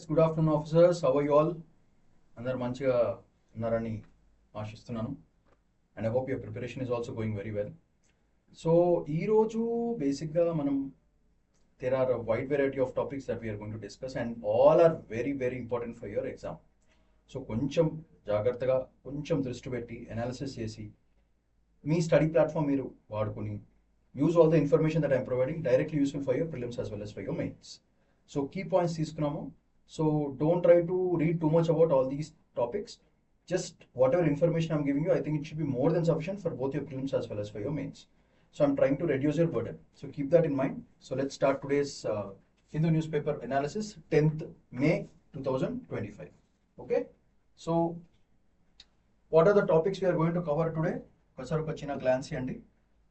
Good afternoon officers. How are you all? అందరు మంచిగా ఉన్నారని ఆశిస్తున్నాను. And I hope your preparation is also going very well. So ఈరోజు బేసిక్గా మనం there are a wide variety of topics that we are going to discuss and all are very very important for your exam. So కొంచెం జాగ్రత్తగా కొంచెం దృష్టి పెట్టి analysis చేసి మీ study platform మీరు వాడుకొని use all the information that I'm providing directly useful for your prelims as well as for your mains. So key points తీసుకున్నాము. So don't try to read too much about all these topics. Just whatever information I'm giving you, I think it should be more than sufficient for both your prelims as well as for your mains. So I'm trying to reduce your burden. So keep that in mind. So let's start today's Hindu newspaper analysis, 10th May 2025. Okay. So what are the topics we are going to cover today? Kasar oka china glance iyandi.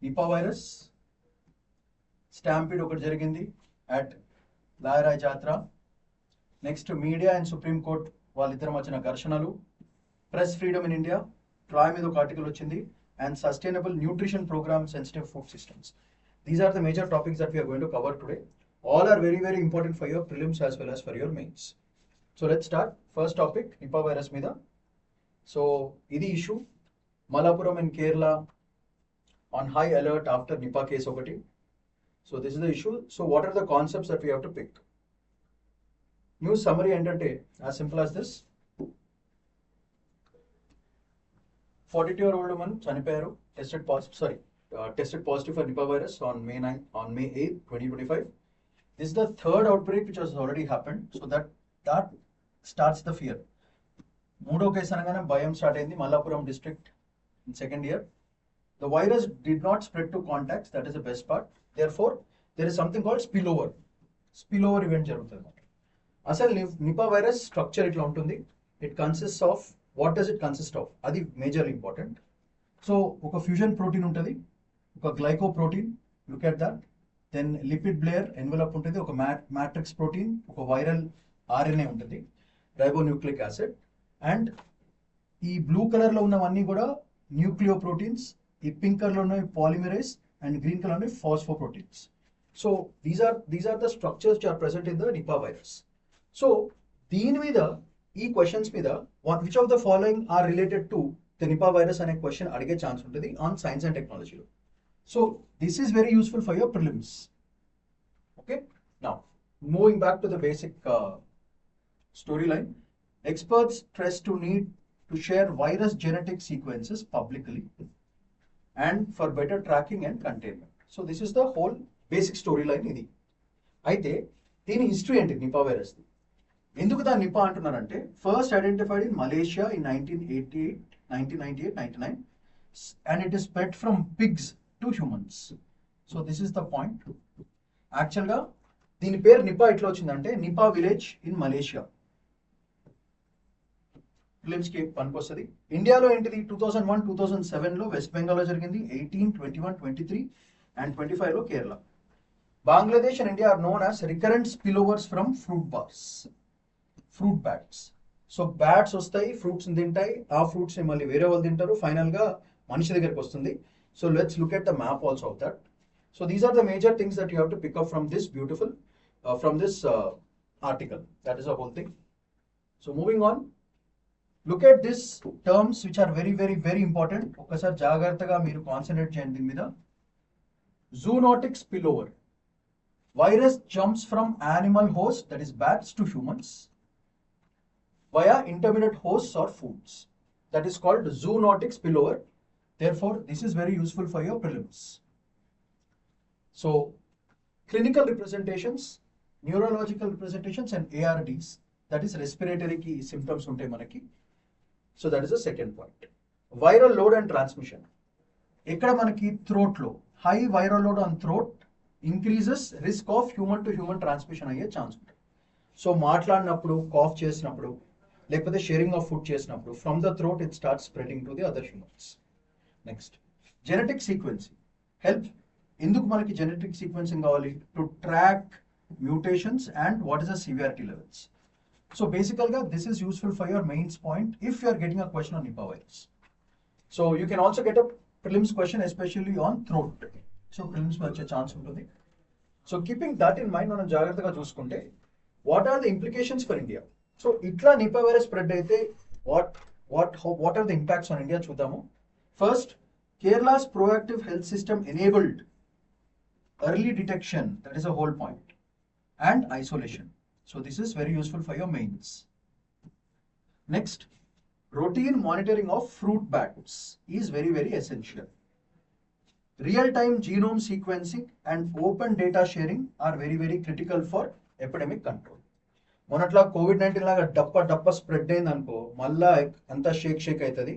Nipah virus, stampede okati jarigindi at Layarai Jatra. Next, media and Supreme Court వాళ్ళిద్దరం వచ్చిన ఘర్షణలు, press freedom in India, TRAI మీద ఒక article వచ్చింది, and sustainable nutrition program sensitive food systems. These are the major topics that we are going to cover today. All are very very important for your prelims as well as for your mains. So let's start. First topic, Nipah virus మీద. So ఇది issue, Malappuram in Kerala on high alert after Nipah case ఒకటి. So this is the issue. So what are the concepts that we have to pick? News summary ఏంటంటే as simple as this. 42-year-old woman చనిపోయారు, tested positive for Nipah virus on May 8th, 2025. This is the third outbreak which has already happened. So that starts the fear. మూడో case అనగానే భయం start అయింది. Mallapuram district in second year. The virus did not spread to contacts. That is the best part. Therefore, there is something called spillover. Spillover event జరుగుతుంది. అసలు Nipah virus structure ఇట్లా ఉంటుంది. It consists of, what does it consist of? అది majorly important. So ఒక fusion protein ఉంటుంది, ఒక glycoprotein, look at that. Then lipid layer envelope ఉంటుంది, ఒక మ్యాట్రిక్స్ ప్రోటీన్, ఒక వైరల్ ఆర్ఎన్ఏ ఉంటుంది, రైబోన్యూక్లిక్ యాసిడ్. అండ్ ఈ బ్లూ కలర్లో ఉన్నవన్నీ కూడా న్యూక్లియో ప్రోటీన్స్, ఈ పింక్ కలర్లో ఉన్నవి పాలిమరేస్, అండ్ గ్రీన్ కలర్ ఉన్నవి phosphoproteins. So these are the structures which are present in the Nipah virus. So దీని మీద, ఈ క్వశ్చన్స్ మీద, which of the following are related to the Nipah virus అనే question అడిగే chance ఉంటుంది on science and టెక్నాలజీలో. So this is very useful for your prelims. Okay, now moving back to the basic story line. Experts stress to need to share virus genetic sequences publicly and for better tracking and containment. So this is the whole basic story line ఇది. అయితే దీని history ఏంటి Nipah వైరస్ది? ఎందుకు దాన్ని Nipah అంటున్నారంటే, first identified in Malaysia in 1998-99 and it is spread from pigs to humans. So this is the point. యాక్చువల్గా దీని పేరు నిపా ఎట్లా వచ్చిందంటే, నిపా విలేజ్ ఇన్ మలేషియా. ఫిలిమ్స్కి పనికొస్తుంది. ఇండియాలో ఏంటిది, 2001, 2007లో వెస్ట్ బెంగాల్లో జరిగింది, 18, 21, 23 అండ్ 25లో Kerala. Bangladesh and India are known as recurrent spillovers from fruit bats. So bats వస్తాయి, ఫ్రూట్స్ తింటాయి, ఆ ఫ్రూట్స్ ని మళ్ళీ వేరే వాళ్ళు తింటారు, ఫైనల్ గా మనిషి దగ్గరికి వస్తుంది. So let's look at the map also of that. So these are the major things that you have to pick up from this beautiful from this article. That is the whole thing. So moving on, look at this terms which are very very very important. ఒకసారి జాగ్రత్తగా మీరు concentrate చేయండి దీని మీద. Zoonotic spillover. Virus jumps from animal host, that is bats, to humans via intermediate hosts or foods. That is called zoonotic spillover. Therefore, this is very useful for your prelims. So, clinical representations, neurological representations and ARDs, that is respiratory ki symptoms unte manaki. So, that is the second point. Viral load and transmission. Ekkada manaki throat lo, high viral load on throat increases risk of human to human transmission అయ్యే chance ఉంటుంది. So మాట్లాడినప్పుడు, cough చేసినప్పుడు, లేకపోతే sharing of food చేసినప్పుడు, from the throat it start spreading to the other humans. Next, genetic sequencing help. ఎందుకు మనకి genetic sequencing కావాలి? To track mutations and what is the severity levels. So బేసికల్గా this is useful for your mains point if you are getting a question on Nipah virus. So you can also get a prelims question especially on throat. So prelims వచ్చే chance ఉంటుంది. So keeping that in mind మనం జాగ్రత్తగా చూసుకుంటే what are the implications for India? So ఇట్లా Nipah virus spread అయితే what are the impacts on India చూద్దాము. First, Kerala's proactive health system enabled early detection, that is a whole point, and isolation. So this is very useful for your mains. Next, routine monitoring of fruit bats is very, very essential. Real-time genome sequencing and open data sharing are very, very critical for epidemic control. మొన్నట్లా COVID-19 లాగా డప్ప spread అయింది అనుకో, మళ్ళా అంతా షేక్ అవుతుంది.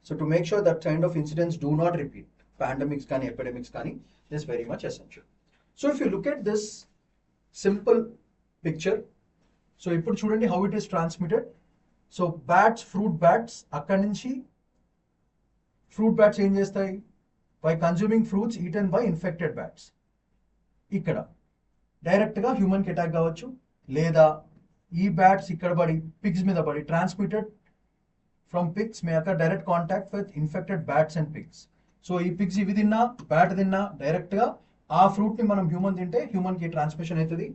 So to make sure that kind of incidents do not repeat, pandemics కానీ epidemics కానీ, is very much essential. So if you look at this simple picture, so ఇప్పుడు చూడండి how it is transmitted. So bats, fruit bats, అక్కడి నుంచి fruit bats ఏం చేస్తాయి? By consuming fruits eaten by infected bats. ఇక్కడ డైరెక్ట్గా హ్యూమన్కి attack కావచ్చు, లేదా ఈ బ్యాట్స్ ఇక్కడ పడి పిగ్స్ మీద పడి ట్రాన్స్మిటెడ్ ఫ్రమ్ పిగ్స్ మే అక్కడ direct contact with infected bats and pigs. So ఈ పిగ్స్ ఇవి తిన్నా, బ్యాట్ తిన్నా, డైరెక్ట్గా ఆ ఫ్రూట్ని మనం హ్యూమన్ తింటే హ్యూమన్కి ట్రాన్స్మిషన్ అవుతుంది.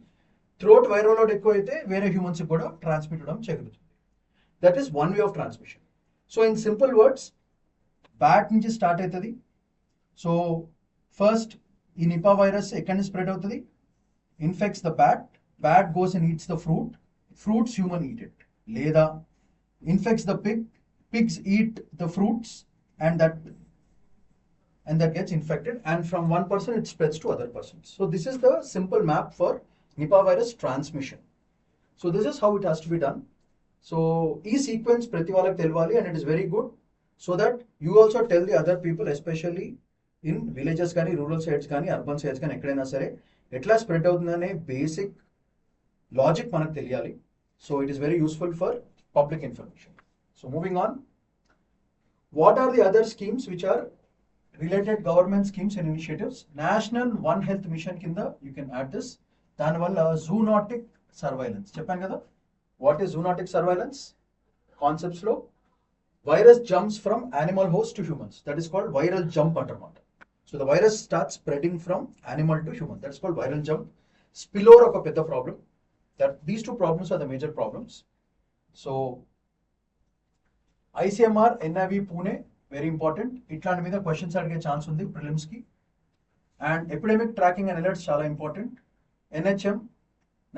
థ్రోట్ వైరల్ లోడ్ ఎక్కువ అయితే వేరే హ్యూమన్స్కి కూడా ట్రాన్స్మిట్ అవ్వడం జరుగుతుంది. That is one way of transmission. So in simple words, bat నుంచి స్టార్ట్ అవుతుంది. సో ఫస్ట్ ఈ నిపా వైరస్ ఎక్కడి నుంచి స్ప్రెడ్ అవుతుంది? Infects the bat, bat goes and eats the fruit, fruits human eat it. లేదా infects the pig, pigs eat the fruits and that gets infected, and from one person it spreads to other persons. So this is the simple map for Nipah virus transmission. So this is how it has to be done. So e sequence prati valaki telvali, and it is very good so that you also tell the other people, especially in villages కానీ, rural sites కానీ, urban sites కానీ, ఎక్కడైనా సరే ఎట్లా spread అవుతుందనే basic logic మనకు తెలియాలి. So it is very useful for public information. So moving on, what are the other schemes which are related government schemes and initiatives? National One Health Mission kinda you can add this. దానివల్ల zoonotic surveillance చెప్పాను కదా. What is zoonotic surveillance? Concepts లో virus jumps from animal host to humans. That is called viral jump అంటారన్నమాట. So the virus starts spreading from animal to human. That's called viral jump. Spillover ఒక పెద్ద problem. That these two problems are the major problems. So ICMR, NIV Pune, very important. ఇట్లాంటి మీద questions అడిగే chance ఉంది prelims కి. And epidemic tracking and alerts చాలా important. NHM,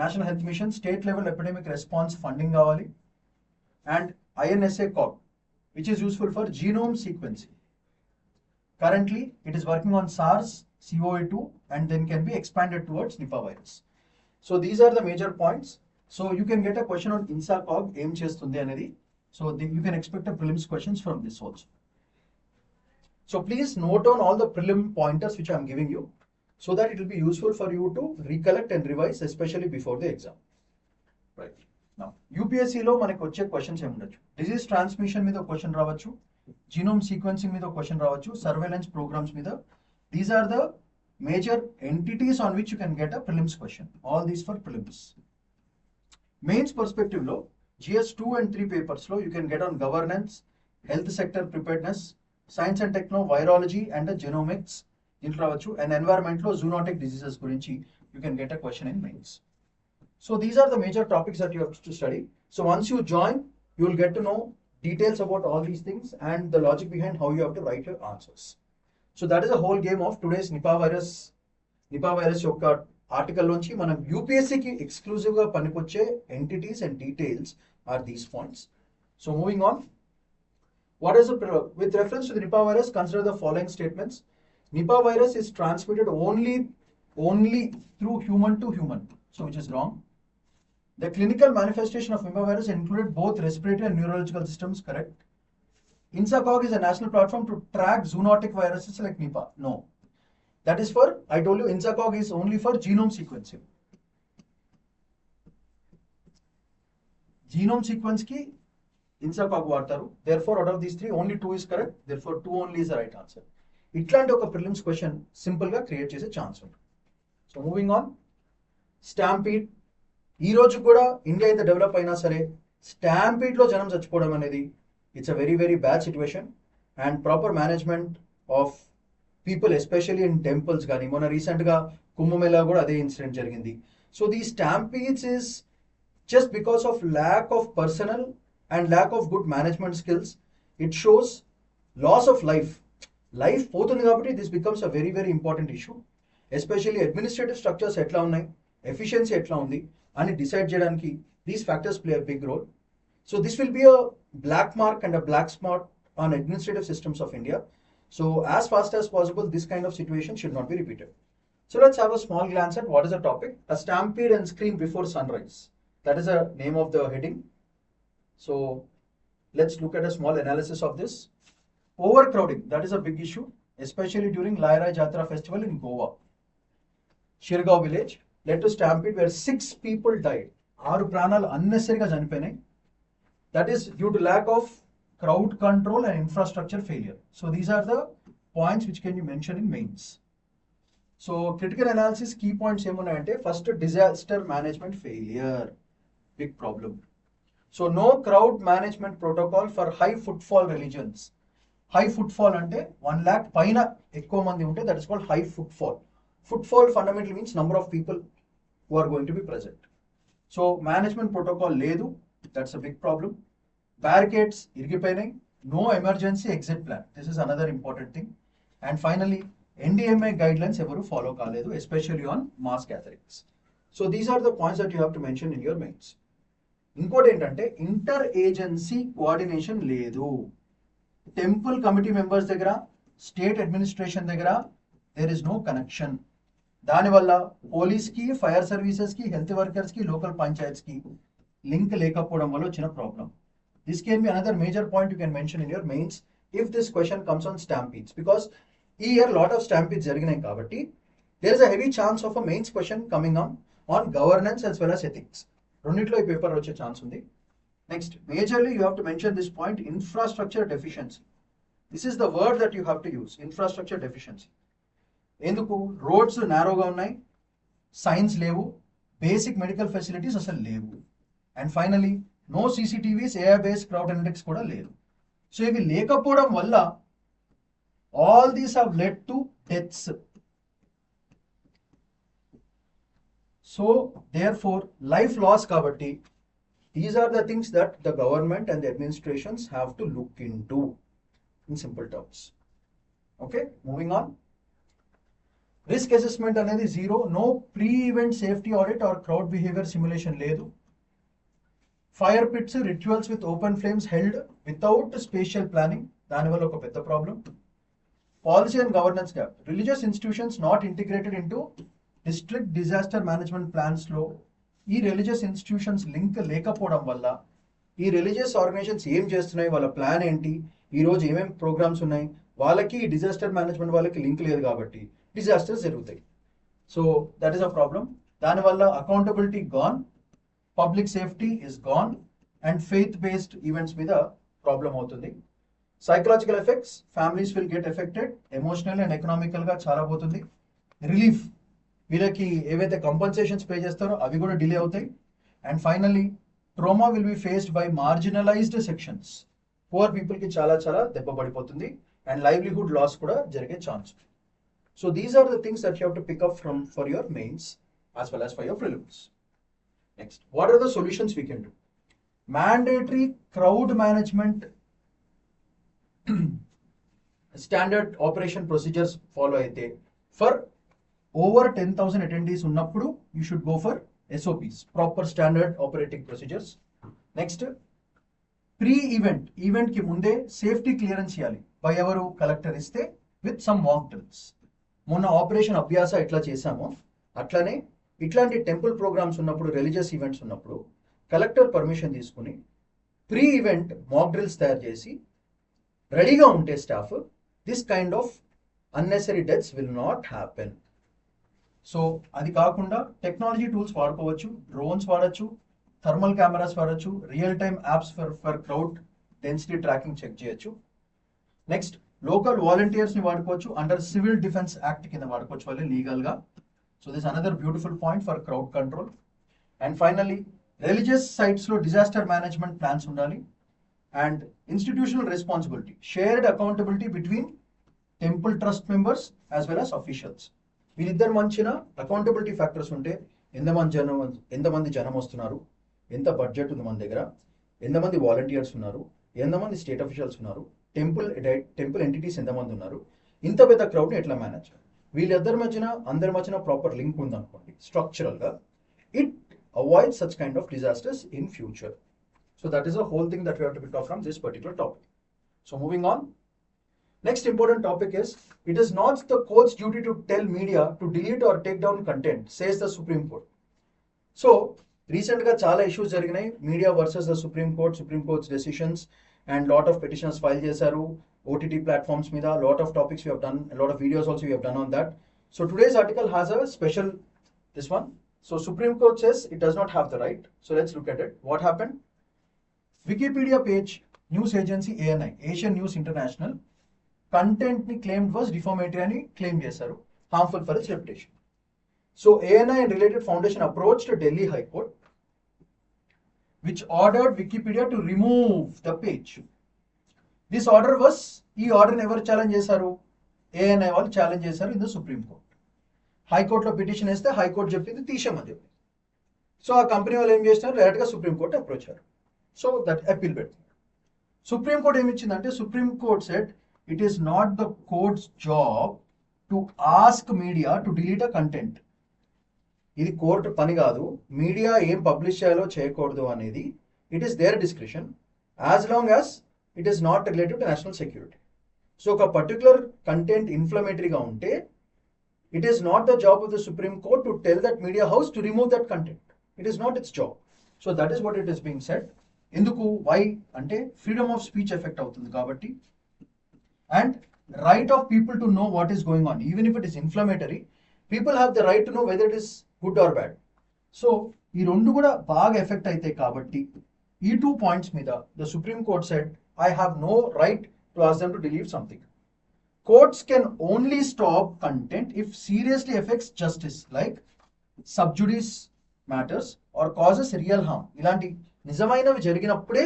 national health mission, state level epidemic response funding కావాలి. And INSA COG, which is useful for genome sequencing. Currently, it is working on SARS, CoV-2, and then can be expanded towards Nipah virus. So these are the major points. So you can get a question on INSA COG, ఏం చేస్తుంది అనేది. So you can expect a prelims questions from this also. So please note on all the prelim pointers which I am giving you, so that it will be useful for you to recollect and revise, especially before the exam. Right. Now, UPSC లో మనకు వచ్చే questions ఏముండొచ్చు? Disease transmission మీద question రావచ్చు, genome sequencing మీద question రావచ్చు, surveillance programmes మీద. These are the major entities on which you can get a prelims question. All these for prelims. Mains perspective లో GS 2 and 3 papers లో you can get on governance, health sector preparedness, science and techno, virology and the genomics దీంట్లో రావచ్చు. And environment లో zoonotic diseases గురించి you can get a question in mains. So these are the major topics that you have to study. So once you join, you will get to know details about all these things and the logic behind how you have to write your answers. So that is the whole game of today's Nipah virus యొక్క article నుంచి మనం యూపీఎస్సీకి ఎక్స్క్లూజివ్గా పనికొచ్చే entities and details are these points. So moving on, with reference to the Nipah virus, consider the following statements. Nipah virus is transmitted only through human to human, so which is wrong. The clinical manifestation of Nipah virus included both respiratory and neurological systems, correct. INSA COG is a national platform to track zoonotic viruses like Nipah. No. That is for, I told you, INSA COG is only for genome sequencing. Genome sequence ki INSA COG వాడతారు. Therefore, out of these three, only 2 is correct. Therefore, 2 only is the right answer. ఇట్లాంటి ఒక prelims question simple గా create చేసే chance ఉంది. So moving on, stampede. ఈ రోజు కూడా India ఇంత డెవలప్ అయినా సరే స్టాంపీడ్ లో జనం చచ్చిపోవడం అనేది it's a very very bad situation. And proper management of people, especially in temples కానీ, మొన్న రీసెంట్ గా కుంభమేళా కూడా అదే ఇన్సిడెంట్ జరిగింది. సో దీ స్టాంపీడ్స్ is just because of lack of personnel and lack of good management skills. It shows loss of life. Life పోతుంది కాబట్టి this becomes a very very important issue. Especially administrative structures ఎట్లా ఉన్నాయి, efficiency ఎట్లా ఉంది అని decide చేయడానికి these factors play a big role. So this will be a black mark and a black spot on administrative systems of India. So as fast as possible this kind of situation should not be repeated. So let's have a small glance at what is the topic. A stampede and scream before sunrise. That is the name of the heading. So let's look at a small analysis of this. Overcrowding, that is a big issue, especially during Laira Jatra festival in Goa. Shirgaon village led to stampede where 6 people died. 6 ప్రాణాలు unnecessary గా చనిపోయినాయి. That is due to lack of crowd control and infrastructure failure. So these are the points which can be mentioned in mains. So critical analysis key points ఏమున్నాయంటే, first disaster management failure, big problem. So no crowd management protocol for high footfall religions. High footfall అంటే 1 lakh పైన ఎక్కువ మంది ఉంటే that is called high footfall. Footfall fundamental means number of people who are going to be present. So management protocol లేదు, that's a big problem. Barricades ఇరిగిపోయినాయి, no emergency exit plan, this is another important thing. And finally NDMA guidelines ఎవరు follow కాలేదు, especially on mass gatherings. So these are the points that you have to mention in your mains. ఇంకోటి ఏంటంటే inter agency coordination లేదు. Temple committee members దగ్గర, state administration దగ్గర there is no connection. దానివల్ల పోలీస్కి, fire సర్వీసెస్కి, health వర్కర్స్కి, local పంచాయత్స్కి లింక్ లేకపోవడం వల్ల వచ్చిన problem. This can be another major point you can mention in your mains if this question comes on stampedes. Because ఈ ఇయర్ లాట్ ఆఫ్ స్టాంపీడ్స్ జరిగినాయి కాబట్టి there is a heavy chance of a mains question coming on governance as well as ethics. రెండిట్లో ఈ paper వచ్చే chance ఉంది. Next majorly you have to mention this point, infrastructure deficiency. This is the word that you have to use, infrastructure deficiency. ఎందుకు? Roads నారోగా ఉన్నాయి, signs లేవు, basic medical facilities అసలు లేవు. And finally no CCTVs, AI based crowd analytics కూడా లేదు. So ఇవి లేకపోవడం వల్ల all these have led to deaths. So therefore life loss kabatti, these are the things that the government and the administrations have to look into in simple terms. Okay, moving on. Risk assessment anedi zero, no pre-event safety audit or crowd behavior simulation ledu. Fire pits, rituals with open flames held without spatial planning, dani valla oka pedda problem. Policy and governance gap. Religious institutions not integrated into district disaster management plans లో ఈ religious institutions link లేకపోవడం వల్ల ఈ religious organisations ఏం చేస్తున్నాయి, వాళ్ళ plan ఏంటి, ఈ రోజు ఏమేమి ప్రోగ్రామ్స్ ఉన్నాయి, వాళ్ళకి డిజాస్టర్ మేనేజ్మెంట్ వాళ్ళకి లింక్ లేదు కాబట్టి డిజాస్టర్స్ జరుగుతాయి. So that is a problem. దానివల్ల accountability gone, public safety is gone, and faith based events మీద ప్రాబ్లం అవుతుంది. Psychological effects, families will get affected, emotional and ఎకనామికల్గా చాలా పోతుంది. రిలీఫ్, వీళ్ళకి ఏవైతే కంపన్సేషన్స్ పే చేస్తారో అవి కూడా డిలే అవుతాయి. And finally ట్రోమా will be faced by marginalised sections. Poor పీపుల్కి చాలా చాలా దెబ్బ పడిపోతుంది అండ్ లైవ్లీహుడ్ లాస్ కూడా జరిగే chance. So these are the things that you have to pick up from for your mains as well as for your prelims. Next, what are the solutions we can do? Mandatory crowd management standard operation procedures follow అయితే for over 10,000 attendees ఉన్నప్పుడు you should go for SOPs, proper standard operating procedures. Next, pre ఈవెంట్కి ముందే safety clearance ఇవ్వాలి. By ఎవరు? Collector ఇస్తే with some mock drills. మొన్న operation Abhyas ఎట్లా చేశామో అట్లనే ఇట్లాంటి టెంపుల్ ప్రోగ్రామ్స్ ఉన్నప్పుడు, రిలీజియస్ ఈవెంట్స్ ఉన్నప్పుడు కలెక్టర్ పర్మిషన్ తీసుకుని ప్రీ ఈవెంట్ మాక్ డ్రిల్స్ తయారు చేసి రెడీగా ఉంటే staff, this kind of unnecessary deaths will not happen. So అది కాకుండా టెక్నాలజీ టూల్స్ వాడుకోవచ్చు, డ్రోన్స్ వాడచ్చు, థర్మల్ కెమెరాస్ వాడచ్చు, real time apps for crowd density tracking check చేయొచ్చు. నెక్స్ట్, లోకల్ వాలంటీర్స్ని వాడుకోవచ్చు, అండర్ సివిల్ డిఫెన్స్ యాక్ట్ కింద వాడుకోవచ్చు వాళ్ళు లీగల్గా. So this another beautiful point for crowd control. And finally religious సైట్స్లో డిజాస్టర్ మేనేజ్మెంట్ ప్లాన్స్ ఉండాలి. And institutional responsibility, shared accountability between temple trust members as well as officials. వీళ్ళిద్దరు మంచిన accountability factors ఉంటే ఎంతమంది జనం వస్తున్నారు, ఎంత బడ్జెట్ ఉంది మన దగ్గర, ఎంతమంది వాలంటీర్స్ ఉన్నారు, ఎంతమంది స్టేట్ అఫీషియల్స్ ఉన్నారు, టెంపుల్ ఎంటిటీస్ ఎంతమంది ఉన్నారు, ఇంత పెద్ద క్రౌడ్ని ఎట్లా మేనేజ్ చేయాలి, అందరి మధ్యన ప్రాపర్ లింక్ ఉందనుకోండి స్ట్రక్చరల్గా, it avoid such kind of disasters in future. So that is the whole thing that we have to pick up from this particular topic. So moving on, next important topic is, it is not the court's duty to tell media to delete or take down content, says the Supreme Court. So recent ga chala issues jariginayi, media versus the Supreme Court's decisions, and lot of petitions file chesaru OTT platforms mida, lot of topics we have done, a lot of videos also we have done on that. So today's article has a special, this one. So Supreme Court says it does not have the right. So let's look at it. What happened? Wikipedia page, news agency ANI, Asian News International, content ni claimed was defamatory ani claim chesaru, harmful for its reputation. So ANI and related foundation approached Delhi High Court, which ordered Wikipedia to remove the page. This order was, ee order never challenge chesaru, ANI వాళ్ళు challenge chesaru in the Supreme Court. High Court lo petition iste High Court చెప్పింది తీసేమని చెప్పింది. So ఆ company వాళ్ళు ఏం చేసినారు, డైరెక్ట్గా supreme court approach అయ్యారు. So that appeal పెట్టింది. సుప్రీం కోర్ట్ ఏమి ఇచ్చిందంటే, supreme court said it is not the court's job to ask media to delete a content. ఇది కోర్టు పని కాదు, మీడియా ఏం పబ్లిష్ చేయాలో చేయకూడదు అనేది. It is their discretion as long as it is not related to national security. So ఒక particular content ఇన్ఫ్లమేటరీగా ఉంటే, it is not the job of the supreme court to tell that media house to remove that content. It is not it's job. So that is what it is being said. ఎందుకు, why అంటే freedom of speech effect అవుతుంది కాబట్టి, and right of people to know what is going on. Even if it is inflammatory, people have the right to know whether it is good or bad. So ఈ రెండు కూడా బాగా effect అవుతాయి కాబట్టి, ఈ 2 points మీద the supreme court said I have no right to ask them to delete something. Courts can only stop content if seriously affects justice, like sub judice matters or causes real harm. ఇలాంటి నిజమైనవి జరిగినప్పుడే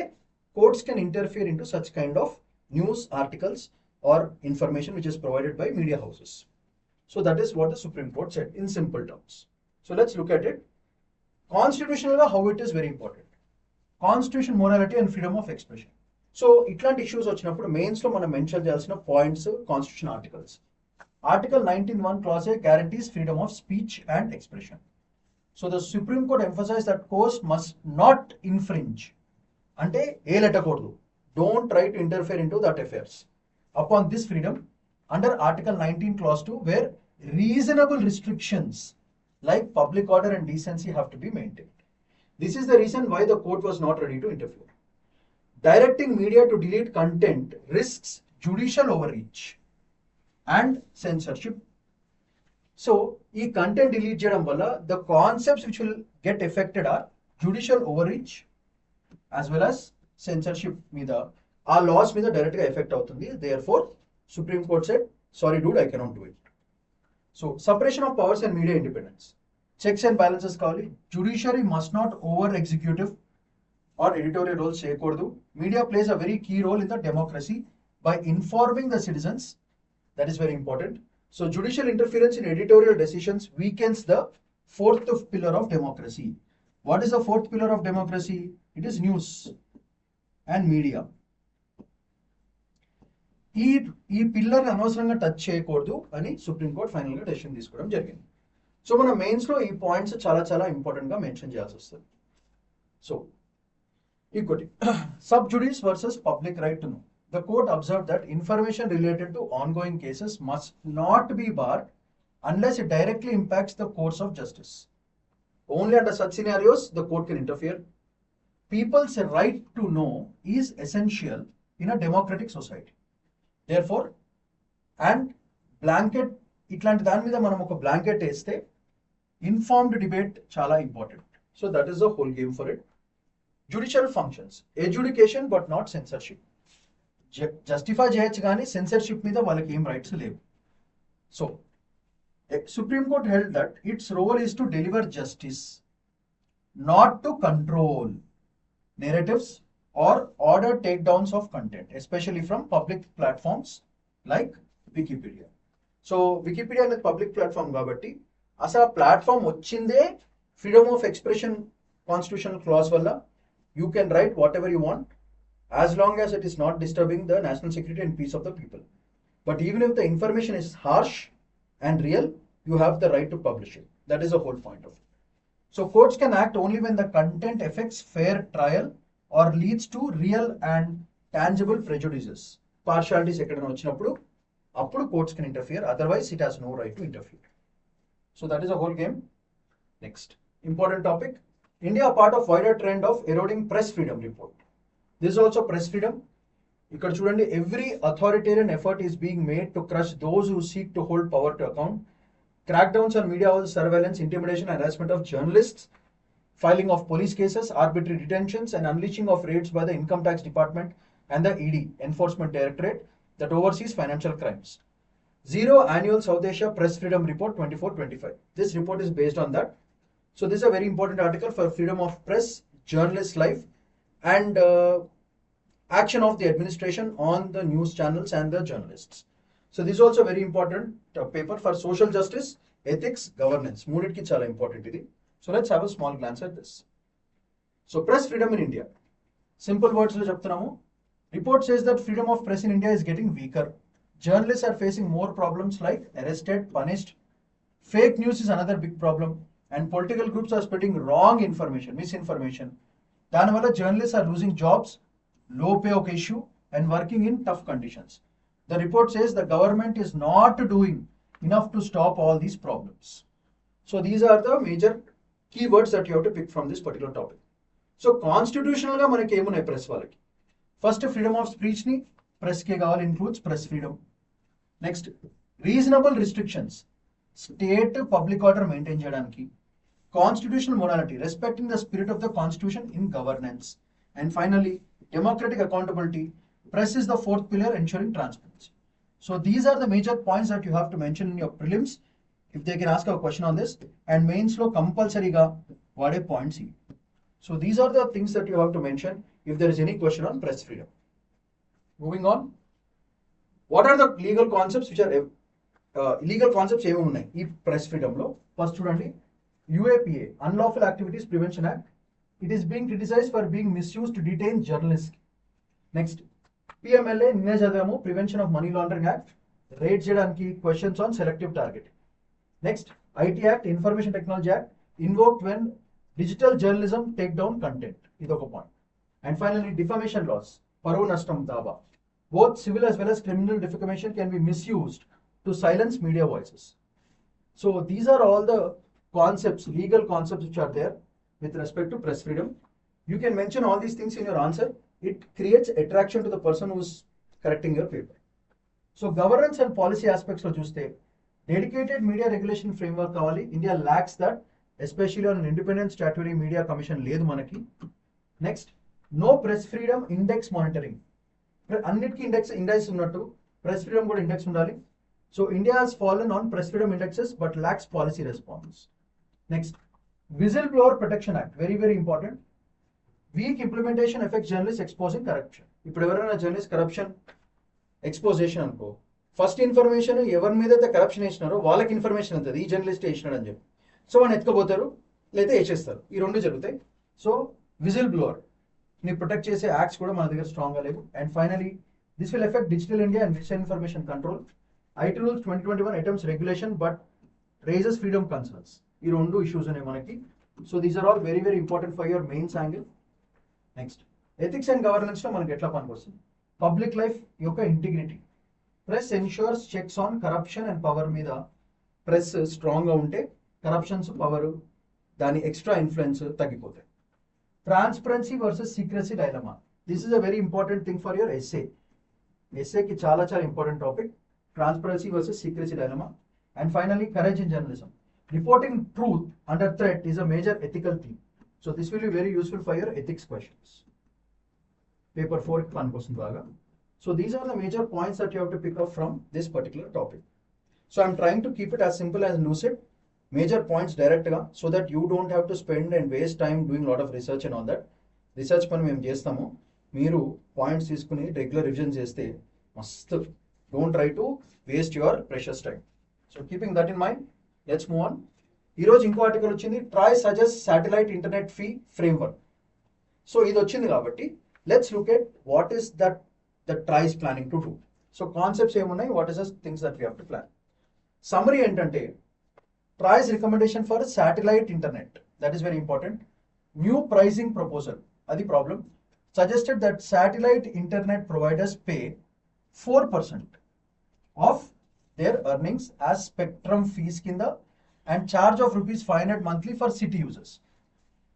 courts can interfere into such kind of news articles or information which is provided by media houses. So that is what the supreme court said in simple terms. So let's look at it. కాన్స్టిట్యూషనల్గా how it is very important, constitution, morality and freedom of expression. So ఇట్లాంటి issues వచ్చినప్పుడు మెయిన్స్లో మనం mention చేయాల్సిన points constitution articles. Article 19(1) clause A guarantees freedom of speech and expression. So the Supreme Court emphasized that courts must not infringe. Ante ఏ లెట్టకూడదు, don't try to interfere into that affairs. Upon this freedom, under Article 19 clause 2, where reasonable restrictions like public order and decency have to be maintained. This is the reason why the court was not ready to interfere. Directing media to delete content risks judicial overreach and censorship. So ఈ content delete చేయడం వల్ల the concepts which will get affected are judicial overreach as well as censorship మీద, ఆ laws మీద డైరెక్ట్గా effect అవుతుంది. Therefore supreme court said sorry dude, I cannot do it. So separation of powers and media independence, checks and balances కావాలి. Judiciary must not over executive or editorial roles చేయకూడదు. Media plays a very key role in the democracy by informing the citizens. That is very important. So judicial interference in editorial decisions weakens the fourth pillar of democracy. What is the fourth pillar of democracy? It is news and media. ఈ pillar అనవసరంగా touch చేయకూడదు అని supreme court final గా decision తీసుకోవడం జరిగింది. So మన mains లో ఈ పాయింట్స్ చాలా చాలా ఇంపార్టెంట్ గా మెన్షన్ చేయాల్సి వస్తుంది. సో ఇంకోటి, sub జుడిస్ versus public right to know. The court observed that information related to ongoing cases must not be barred unless it directly impacts the course of justice. Only under such scenarios the court can interfere. People's right to know is essential in a democratic society. Therefore, and blanket, ఇట్లాంటి దాని మీద మనం ఒక blanket వేస్తే informed debate చాలా important. So that is the whole game for it. Judicial functions, education but not censorship. Justify చేయొచ్చు కానీ censorship మీద వాళ్ళకి ఏం రైట్స్ లేవు. So Supreme Court held that its role is to deliver justice, not to control narratives or order takedowns of content, especially from public platforms like Wikipedia. So Wikipedia అనేది public platform కాబట్టి అసలు ఆ platform వచ్చిందే freedom of expression constitutional clause వల్ల you can write whatever you want as long as it is not disturbing the national security and peace of the people. But even if the information is harsh and real, you have the right to publish it. That is the whole point of it. So courts can act only when the content affects fair trial or leads to real and tangible prejudices. Partialities ekkadana vachinappudu appudu courts can interfere, otherwise it has no right to interfere. So that is a whole game. Next important topic, India a part of wider trend of eroding press freedom report. This is also press freedom. ఇక్కడ చూడండి, every authoritarian effort is being made to crush those who seek to hold power to account. Crackdowns on media house surveillance, intimidation and harassment of journalists, filing of police cases, arbitrary detentions and unleashing of raids by the Income Tax Department and the ED, Enforcement Directorate, that oversees financial crimes. Zero Annual South Asia Press Freedom Report 24-25. This report is based on that. So this is a very important article for freedom of press, journalist life and action of the administration on the news channels and the journalists. So this is also very important paper for social justice, ethics, governance. Mooditki chala important idi. So let's have a small glance at this. So press freedom in India. Simple words lo cheptunnamu. Report says that freedom of press in India is getting weaker. Journalists are facing more problems like arrested, punished. Fake news is another big problem. And political groups are spreading wrong information, misinformation. Danavalla journalists are losing jobs, low pay of issue and working in tough conditions. The report says the government is not doing enough to stop all these problems. So these are the major keywords that you have to pick from this particular topic. So constitutional ga manaki em unnai press valaki. First, freedom of speech ni press ke kavali includes press freedom. Next, reasonable restrictions. State public order maintain cheyadaniki. Constitutional morality, respecting the spirit of the constitution in governance. And finally, democratic accountability. Press is the fourth pillar ensuring transparency. So these are the major points that you have to mention in your prelims if they can ask a question on this, and mains lo compulsory ga vade points. So these are the things that you have to mention if there is any question on press freedom. Moving on, what are the legal concepts which are legal concepts ఏమేమి ఉన్నాయి ఈ press freedom లో? First చూడండి, UAPA, Unlawful Activities Prevention Act. It is being criticized for being misused to detain journalists. Next, PMLA, నిన్నే చదివాము, Prevention of Money Laundering Act, raid చేయడానికి, questions on selective targeting. Next, IT Act, Information Technology Act, invoked when digital journalism take down content. ఇది ఒక point. And finally, defamation laws, పరువు నష్టం దావా. Both civil as well as criminal defamation can be misused to silence media voices. So these are all the concepts, legal concepts which are there with respect to press freedom. You can mention all these things in your answer. It creates attraction to the person who is correcting your paper. So governance and policy aspects lo chuste, dedicated media regulation framework kavali. India lacks that, especially on an independent statutory media commission ledu manaki. Next, no press freedom index monitoring. అన్నిటికీ index ఉన్నట్టు press freedom కూడా index ఉండాలి. So India has fallen on press freedom indexes but lacks policy response. Next, Whistleblower Protection Act, very very important. Weak implementation affects journalists exposing corruption. ఇప్పుడు ఎవరైనా journalist corruption expose చేసిన అనుకో, first information ఎవరి మీద అయితే corruption వేసినారో వాళ్ళకి information అవుతుంది, ఈ జర్నలిస్ట్ వేసినాడు అని చెప్పి. సో వాళ్ళు ఎత్తుకపోతారు లేదా వేసేస్తారు, ఈ రెండు జరుగుతాయి. సో విజిల్ బ్లోవర్ ని ప్రొటెక్ట్ చేసే యాక్ట్స్ కూడా మన దగ్గర స్ట్రాంగ్గా లేవు. And finally, this will effect digital India and misinformation control. IT rules 2021 attempts regulation but raises freedom concerns. ఈ రెండు ఇష్యూస్ ఉన్నాయి మనకి. So these are all very very important for your mains angle. Next, ethics and governance లో మనకి ఎట్లా పనికొస్తుంది? Public life యొక్క integrity. Press ensures checks on corruption and power మీద ప్రెస్ స్ట్రాంగ్ గా ఉంటే కరప్షన్స్, పవర్, దాని ఎక్స్ట్రా ఇన్ఫ్లుయెన్స్ తగ్గిపోతాయి. Transparency versus secrecy dilemma. This is a very important thing for your SA. ఎస్ఏకి చాలా చాలా important topic. Transparency versus secrecy dilemma. And finally, courage in journalism. Reporting truth under threat is a major ethical theme. So this will be very useful for your ethics questions. Paper 4 1 question baga. So these are the major points that you have to pick up from this particular topic. So I'm trying to keep it as simple as lucid, major points direct ga, so that you don't have to spend and waste time doing a lot of research and all that. Research pani mem chestamu, meeru points teeskuni regular revision cheste mastu. Don't try to waste your precious time. So keeping that in mind, let's move on. ఈరోజు ఇంకో article వచ్చింది, TRAI suggest satellite internet fee framework. So ఇది వచ్చింది కాబట్టి let's look at what is that TRAI is planning to do. So concepts ఏమున్నాయి, what is the things that we have to plan. Summary ఏంటంటే, TRAI's recommendation for satellite internet, that is very important. New pricing proposal, adi problem, suggested that satellite internet providers pay 4% of their earnings as spectrum fees kinda and charge of rupees 500 monthly for city users.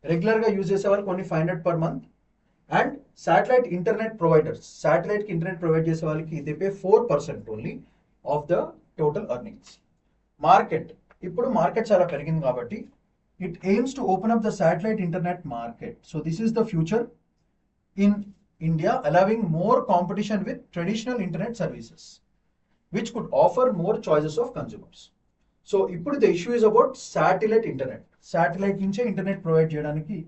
Regular ga use chese vallu konni 500 per month, and satellite internet providers, satellite internet provide chese vallaki they pay 4% only of the total earnings. Market, ఇప్పుడు market చాలా పెరిగింది కాబట్టి it aims to open up the satellite internet market. So this is the future in India, allowing more competition with traditional internet services which could offer more choices of consumers. So ఇప్పుడు the issue is about satellite internet. Satellite నుంచే internet provide చేయడానికి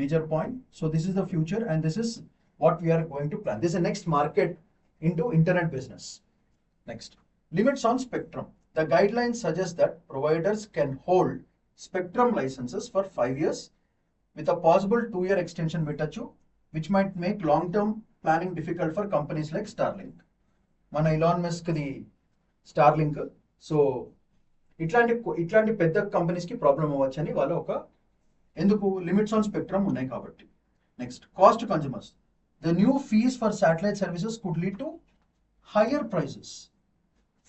major point. So this is the future and this is what we are going to plan. This is next market into internet business. Next, limits on spectrum. The guidelines suggest that providers can hold spectrum licenses for 5 years with a possible 2-year extension పెట్టచ్చు, which might make long-term planning difficult for companies like Starlink. మన Elon Musk the Starlink. So ఇట్లాంటి పెద్ద కంపెనీస్కి problem అవ్వచ్చని వాళ్ళు ఒక ఎందుకు limits on spectrum ఉన్నాయి కాబట్టి. Next, cost consumers. The new fees for satellite services could lead to higher prices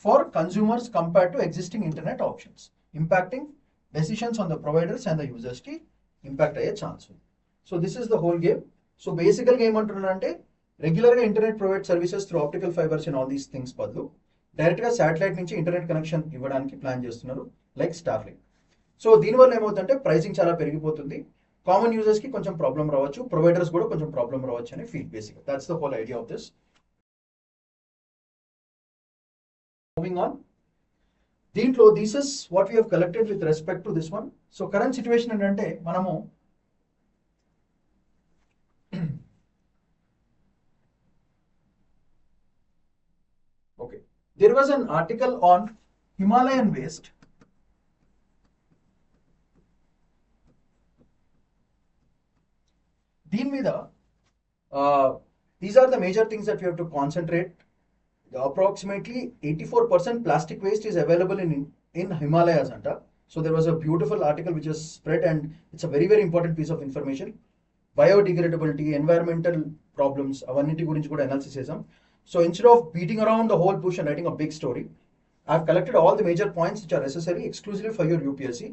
for consumers compared to existing internet options, impacting decisions on the providers and the users ki impact aye chance undi. So this is the whole game. So basically game antunnante, regular ga internet provide services through optical fibers and all these things badlu direct ga satellite nunchi internet connection ivvadaniki plan chestunnaru like Starlink. So దీని వల్ల ఏమవుతుందంటే pricing చాలా పెరిగిపోతుంది, common users కి కొంచెం problem రావచ్చు, providers కూడా కొంచెం ప్రాబ్లం రావచ్చు అని feel. Basic that's the whole idea of this. Moving on, దీంట్లో this is what we have collected with respect to this one. So current situation ఏంటంటే మనము okay, there was an article on Himalayan waste. దీని మీద these are the major things that we have to concentrate. Approximately 84% plastic waste is available in Himalayas anta. So there was a beautiful article which was spread and it's a very very important piece of information. Biodegradability, environmental problems, avanniti gurinchi kuda analysis chesam. So instead of beating around the whole bush and writing a big story, I have collected all the major points which are necessary exclusively for your UPSC.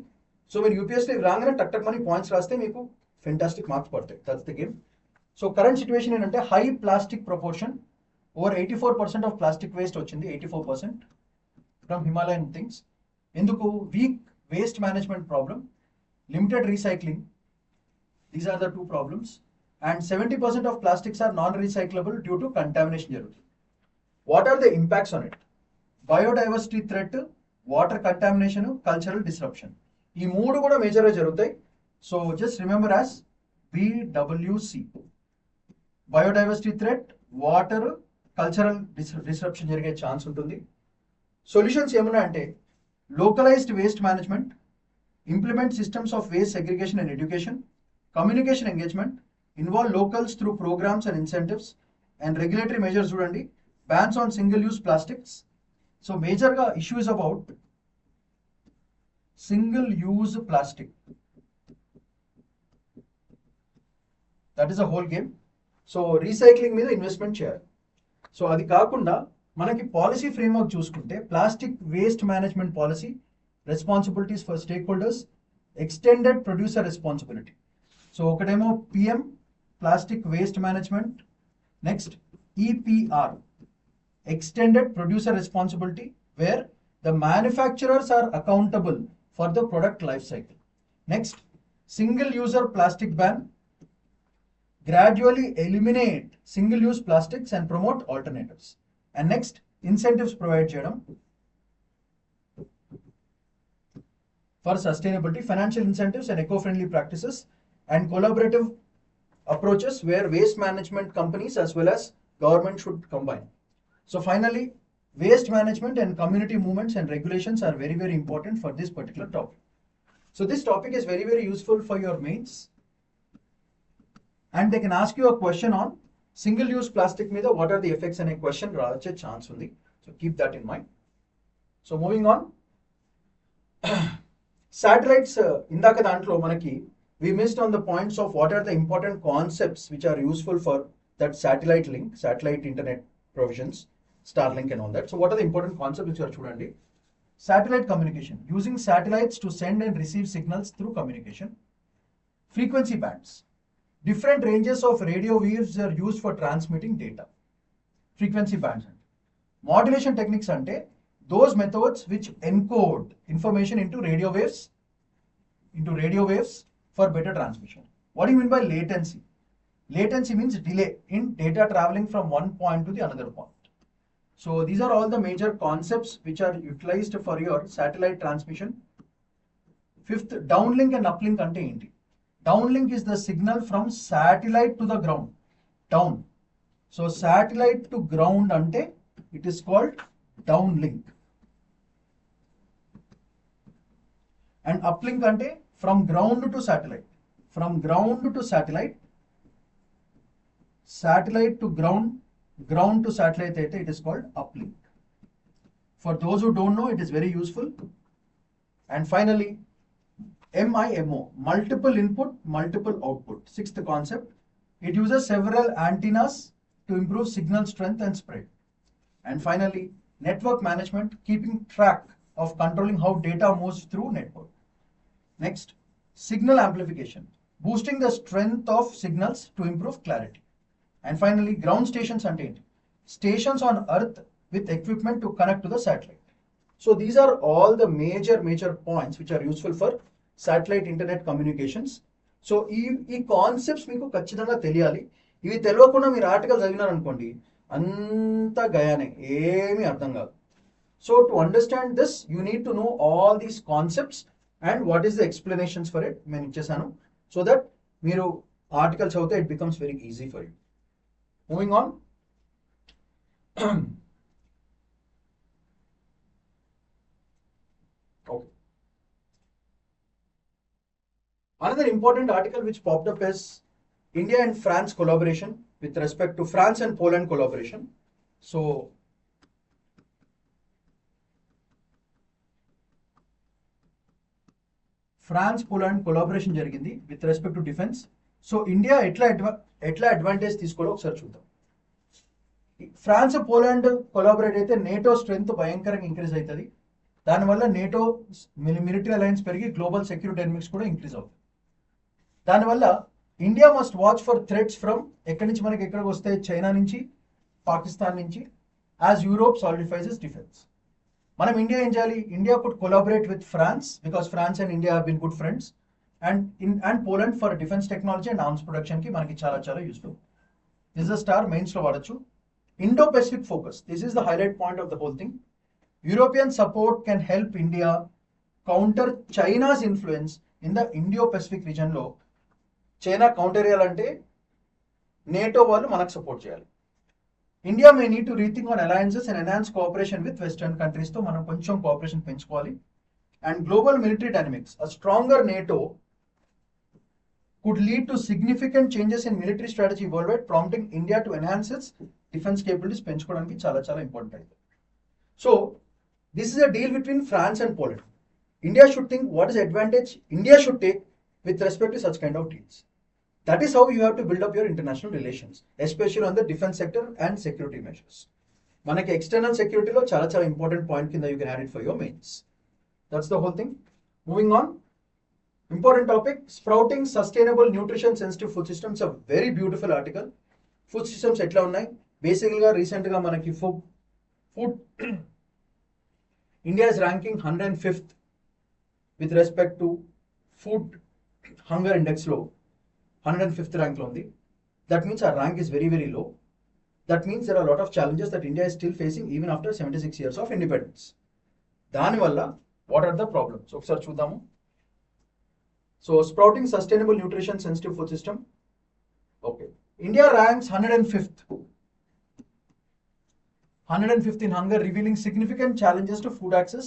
So when UPSC rangane tak tak mani points raste meeku fantastic marks padtayi. That's the game. So current situation ఏంటంటే high plastic proportion. Over 84% of plastic waste వచ్చింది, 84% from Himalayan things. ఎందుకు? Weak waste management problem, limited recycling. These are the two problems. And 70% of plastics are non-recyclable due to contamination జరుగుతుంది. What are the impacts on it? Biodiversity threat, water contamination, cultural disruption. ఈ మూడు కూడా మేజర్గా జరుగుతాయి. So just remember as BWC. Biodiversity threat, water, cultural disruption జరిగే chance ఉంటుంది. Solutions ఏమన్నా అంటే, localised waste management, implement systems of waste segregation and education, communication engagement, involve locals through programmes and incentives, and regulatory measures చూడండి, bans on single use plastics. So మేజర్గా issue is about single use plastic. That is a whole game. So recycling మీద investment చేయాలి. So అది కాకుండా మనకి policy framework చూసుకుంటే, plastic waste management policy, responsibilities for stake holders, extended producer responsibility. So ఒకటేమో PM plastic waste management, next EPR extended producer responsibility, where the manufacturers are accountable for the product life cycle. Next, single user plastic ban, gradually eliminate single-use plastics and promote alternatives. And next, incentives provide cheyadam for sustainability, financial incentives and eco-friendly practices, and collaborative approaches where waste management companies as well as government should combine. So finally, waste management and community movements and regulations are very very important for this particular topic. So this topic is very, very useful for your mains. And they can ask you a question on single-use plastic మీద what are the effects అనే question రావచ్చే chance ఉంది. So keep that in mind. So moving on. Satellites, ఇందాక దాంట్లో మనకి we missed on the points of what are the important concepts which are useful for that satellite link, satellite internet provisions, Starlink and all that. So what are the important concepts which are చూడండి. Satellite communication, using satellites to send and receive signals through communication. Frequency bands, different ranges of radio waves are used for transmitting data. Frequency bands. Modulation techniques ante those methods which encode information into radio waves for better transmission. What do you mean by latency? Latency means delay in data traveling from one point to the another point. So these are all the major concepts which are utilized for your satellite transmission. Fifth, downlink and uplink ante enti. Downlink is the signal from satellite to the ground. Down. So satellite to ground ante it is called downlink. And uplink ante from ground to satellite. From ground to satellite. Satellite to ground. Ground to satellite data, it is called uplink. For those who don't know, it is very useful. And finally, MIMO, multiple input, multiple output. Sixth concept, it uses several antennas to improve signal strength and spread. And finally, network management, keeping track of controlling how data moves through network. Next, signal amplification, boosting the strength of signals to improve clarity. And finally, ground stations ante stations on earth with equipment to connect to the satellite. So these are all the major points which are useful for satellite internet communications. So ఈ concepts మీకు ఖచ్చితంగా తెలియాలి. ఇవి తెలియకుండా మీరు article చదివినారు అనుకోండి అంతా గయానే ఏమీ అర్థం కాదు. So to understand this you need to know all these concepts and what is the explanations for it నేను ఇచ్చేసాను. సో దట్ మీరు ఆర్టికల్ చదివితే it becomes very easy for you. Moving on. Okay. Another important article which popped up is India and France collaboration with respect to France and Poland collaboration. So France Poland collaboration జరిగింది with respect to defense. So India ఎట్లా advantage తీసుకోవాలో ఒకసారి చూద్దాం. France Poland collaborate అయితే NATO strength భయంకరంగా increase అవుతుంది. దానివల్ల NATO military alliance పెరిగి గ్లోబల్ సెక్యూరిటీ డైనమిక్స్ కూడా ఇంక్రీజ్ అవుతుంది. దానివల్ల India must watch for threats from ఎక్కడి నుంచి మనకి ఎక్కడికి వస్తే చైనా నుంచి, పాకిస్తాన్ నుంచి, as Europe solidifies its defence. మనం ఇండియా ఏం చేయాలి? India could collaborate with France because France and India have been good friends. And Poland for defense technology and arms production ki manaki చాలా useful. This is a star mains lo vadachu. Indo-Pacific focus. This is the highlight point of the whole thing. European support can help India counter China's influence in the Indo-Pacific region lo. China counter cheyalante NATO వాళ్ళు మనకు support చేయాలి. India may need to rethink on alliances and enhance cooperation with Western countries తో మనం కొంచెం cooperation పెంచుకోవాలి. And global military dynamics. A stronger NATO could lead to significant changes in military strategy worldwide, prompting India to enhance its defense capabilities. పెంచుకోవడానికి చాలా important అయితే. So this is a deal between France and Poland. India should think what is advantage India should take with respect to such kind of deals. That is how you have to build up your international relations, especially on the defense sector and security measures. మనకి external security లో చాలా important point కింద you can add it for your mains. That's the whole thing. Moving on. Important topic, sprouting sustainable nutrition sensitive food systems. A very beautiful article. Food systems etla unnai. Basically recent ga manaki food India is ranking 105th with respect to food hunger index low. 105th rank lo undi. That means our rank is very low. That means there are a lot of challenges that India is still facing even after 76 years of independence. Dani valla what are the problems? ఒకసారి చూద్దాము. So sprouting sustainable nutrition sensitive food system. Okay. India ranks 105th. 105th in hunger, revealing significant challenges to food access.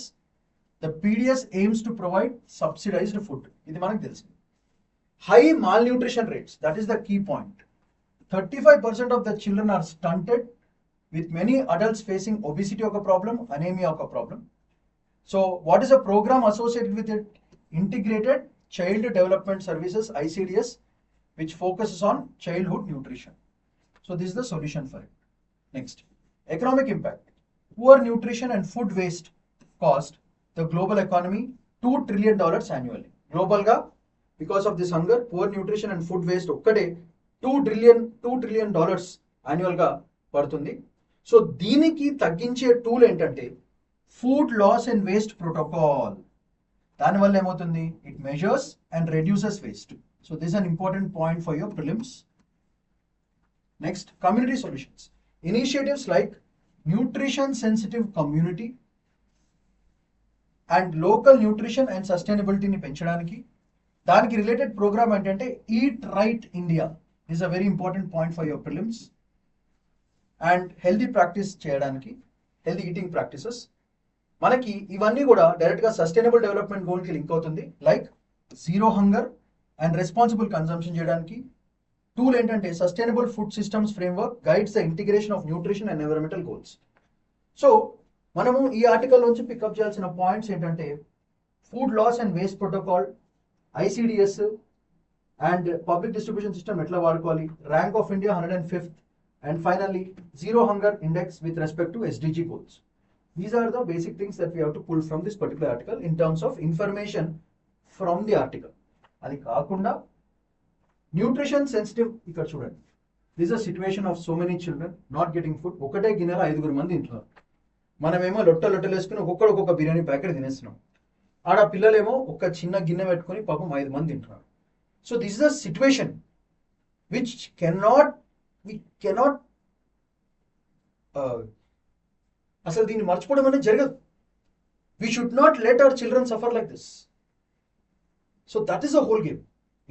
the PDS aims to provide subsidized food. ఇది మనకు తెలుసు. High malnutrition rates, that is the key point. 35% of the children are stunted, with many adults facing obesity of a problem, anemia of a problem. So what is a program associated with it? Integrated Child Development Services, ICDS, which focuses on childhood nutrition. So this is the solution for it. Next, economic impact. Poor nutrition and food waste cost the global economy $2 trillion annually. Global ga, because of this hunger, poor nutrition and food waste okkade $2 trillion annual ga పడుతుంది. So దీనికి తగ్గించే tool ఏంటంటే food loss and waste protocol. దానివల్ల ఏమవుతుంది? It measures and reduces waste. So this an important point for your prelims. Next, community solutions. Initiatives like nutrition sensitive community and local nutrition and సస్టైనబిలిటీని పెంచడానికి దానికి related programme ఏంటంటే eat right India. This a very important point for your prelims. And healthy practice చేయడానికి, healthy eating practices. మనకి ఇవన్నీ కూడా డైరెక్ట్గా sustainable development గోల్కి లింక్ అవుతుంది. Like zero hunger and responsible consumption చేయడానికి టూల్ ఏంటంటే sustainable food systems framework guides the integration of nutrition and environmental goals. So మనము ఈ ఆర్టికల్ నుంచి పికప్ చేయాల్సిన పాయింట్స్ ఏంటంటే food loss and waste protocol, ICDS and public distribution system ఎట్లా వాడుకోవాలి, rank of India 105th, and finally zero hunger index with respect to SDG goals. These are the basic things that we have to pull from this particular article in terms of information from the article. అది కాకుండా nutrition sensitive ఇక్కడ చూడండి. This is a situation of so many children not getting food. ఒకటే గిన్నెలో 5 మంది ఇంట్లో, మనమేమో లొట్టలు వేసుకుని ఒక్కొక్క బిర్యానీ ప్యాకెట్ తినేస్తున్నాం. ఆడ పిల్లలేమో ఒక చిన్న గిన్నె పెట్టుకుని పాపం 5 మంది తింటున్నారు. So this is a situation which we cannot అసలు దీన్ని మర్చిపోవడం అనేది జరగదు. We should not let our children suffer like this. So that is the whole game.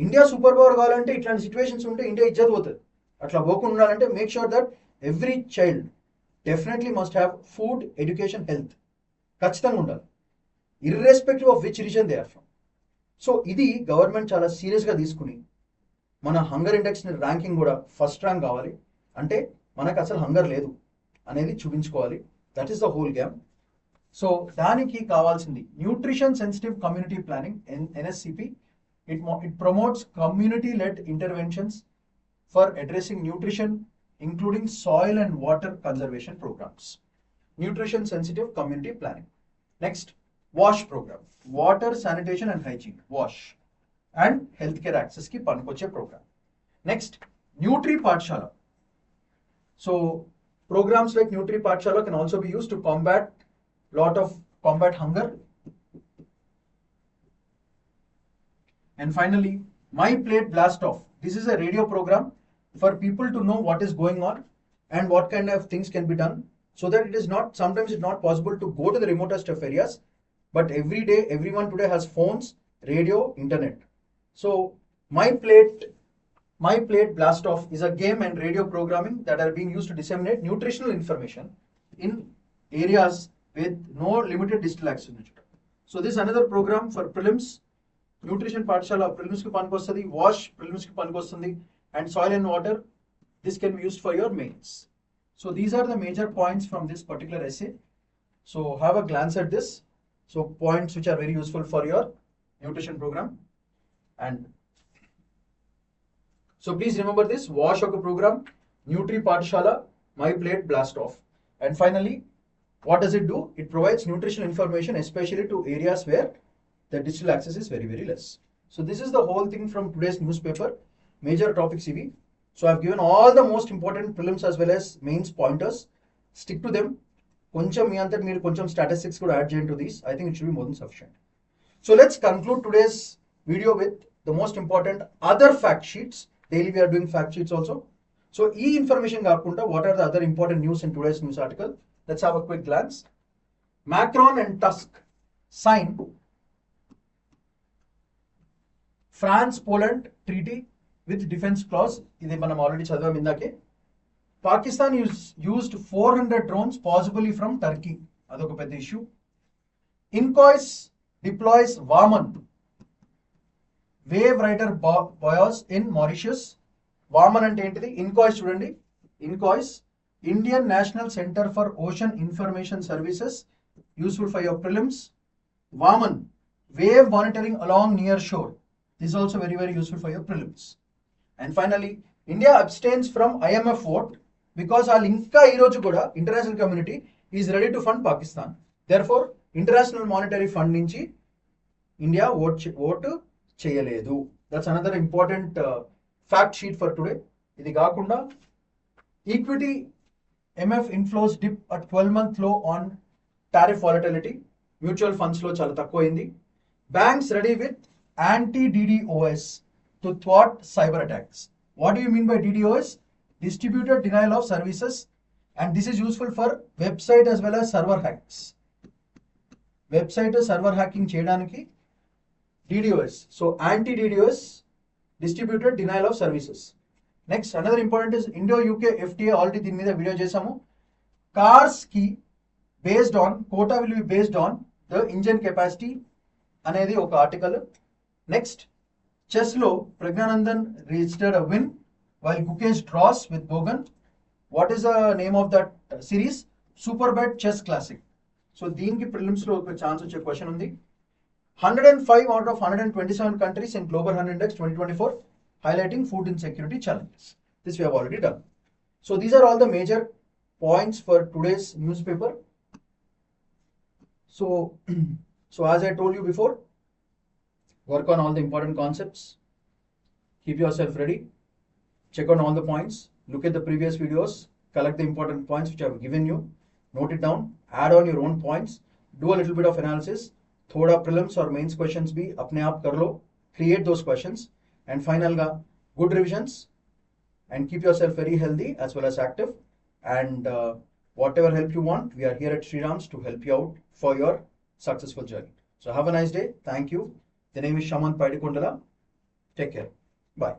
India super power కావాలంటే ఇట్లాంటి సిచ్యువేషన్స్ ఉంటే ఇండియా ఇజ్జత్ పోతుంది. అట్లా పోకుండా ఉండాలంటే make sure that every child definitely must have food, education, health ఖచ్చితంగా ఉండాలి, irrespective of which reason they are from. So ఇది గవర్నమెంట్ చాలా సీరియస్గా తీసుకుని మన హంగర్ ఇండెక్స్ని ర్యాంకింగ్ కూడా ఫస్ట్ ర్యాంక్ కావాలి. అంటే మనకు అసలు హంగర్ లేదు అనేది చూపించుకోవాలి. That is the whole game. So దానికి కావాల్సింది nutrition sensitive community planning, NSCP. It promotes community led interventions for addressing nutrition including soil and water conservation programmes. Nutrition sensitive community planning. Next, wash programme, water sanitation and hygiene, wash and healthcare access ki panikoche program. Next, Nutri Pathshala. So programs like Nutri Pathshala can also be used to combat hunger. And finally, My Plate Blast Off. This is a radio program for people to know what is going on and what kind of things can be done, so that it is not, sometimes it's not possible to go to the remotest of areas, but every day everyone today has phones, radio, internet. So My Plate Blast Off is a game and radio programming that are being used to disseminate nutritional information in areas with no limited digital access. So this is another program for prelims. Nutrition Pathshala prelims ki panikostadi, wash prelims ki panikostadi, and soil and water, this can be used for your mains. So these are the major points from this particular essay. So have a glance at this. So points which are very useful for your nutrition program. And so please remember this: wash of a program, Nutri Pathshala, My Plate Blast Off. And finally, what does it do? It provides nutritional information, especially to areas where the digital access is very, very less. So this is the whole thing from today's newspaper, major topics CV. So I've given all the most important prelims as well as mains pointers. Stick to them. Koncham mi anta meer koncham statistics could add into these. I think it should be more than sufficient. So let's conclude today's video with the most important other fact sheets. Daily we are doing fact sheets also. So information kaakunda, what are the other important news in today's news article? Let's have a quick glance. Macron and Tusk sign France-Poland treaty with defense clause. Idi manam already chadavam indake. Pakistan used 400 drones possibly from Turkey. Adoka pedda issue. Incois deploys Vaman, wave rider buoys in Mauritius. వామన్ అంటే ఏంటిది? INCOIS చూడండి. INCOIS Indian national centre for ocean information services, useful for your prelims. వామన్ wave monitoring along near shore, this also very very useful for your prelims. And finally India abstains from IMF vote because వాళ్ళు ఇంకా ఈ రోజు కూడా international community is ready to fund Pakistan. Therefore international monetary fund నుంచి India vote చేయలేదు. That's another important fact sheet for today. ఇది కాకుండా equity MF inflows dip at 12-month low on tariff volatility. Mutual funds లో చాలా తక్కువైంది. Banks ready with anti DDoS to థ్వాట్ cyber attacks. What do you mean by DDoS? Distributed denial of services, and this is useful for website as well as server hacks. Website server hacking చేయడానికి DDoS. So anti DDoS, distributed denial of services. Next, another important is Indo-UK FTA. Already దీని మీద video చేసాము. Cars కి based on quota will be based on the engine capacity అనేది ఒక article. Next, chess లో Praggnanandhaa registered a win while Gukesh draws with Bogan. What is the name of that series? Superbet Chess Classic. So దీనికి prelims లో ఒక chance వచ్చే question ఉంది. 105 out of 127 countries in Global 100 Index 2024, highlighting food insecurity challenges. This we have already done. So these are all the major points for today's newspaper. So as I told you before, work on all the important concepts. Keep yourself ready. Check on all the points, look at the previous videos, collect the important points which I have given you, note it down, add on your own points, do a little bit of analysis. Thoda prelims or mains questions bhi apne aap kar lo, create those questions, and final ga good revisions, and keep yourself very healthy as well as active, and whatever help you want, we are here at Srirams to help you out for your successful journey. So have a nice day. Thank you. The name is Shaman Paidikondala. Take care. Bye.